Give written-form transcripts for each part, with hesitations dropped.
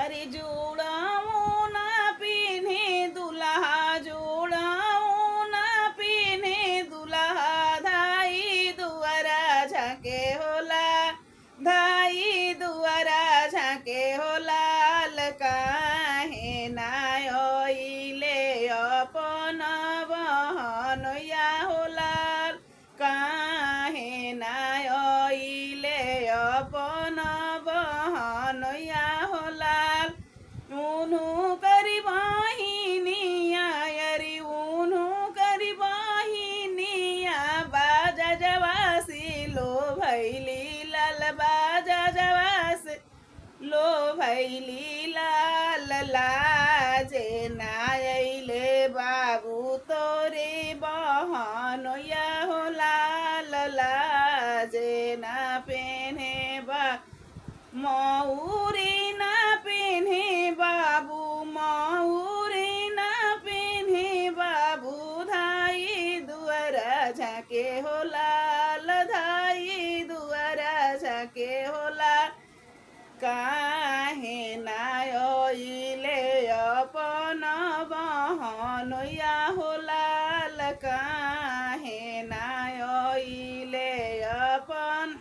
अरे जोड़ाऊ ना पीने दुल्हा जोड़ाऊ ना पीने दुल्हा धाई दुआरा झाके होला धाई दुआरा झाके होला काहे ना आइले अपन बहनोया होला काहे ना आइले अपन बहनोया होला उन्हू करी बाहिनिया अरे उन्हू करी बाहिनिया बाजा जवासी लो भैली लाल बाजा जवासी लो भैली लाल लाजे नायले बाबू तोरे बहनोया हो लाल लाजे ना पेने बा मऊरी ना पेने बाबू मऊरी ना पेने बाबू धाई दुआरा झाके हो लाल धाई दुआरा झाके होला काहे ना आइले अपन बहनोया हो लाल काहे ना आइले अपन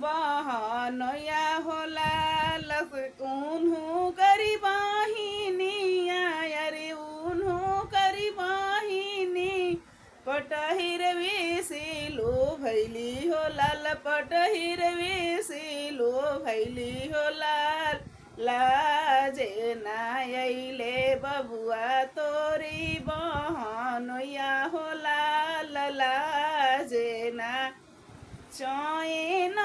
बहनोया हो लाल उन्हू करी बाहिनिया अरे उन्हू करी बाहिनी पटहिर विसिलो भैली हो लाल पटहिर विसिलो भैली हो लाल लाजे ना आइले बबुआ तोरी बहनोया हो लाल लाजे ना चैन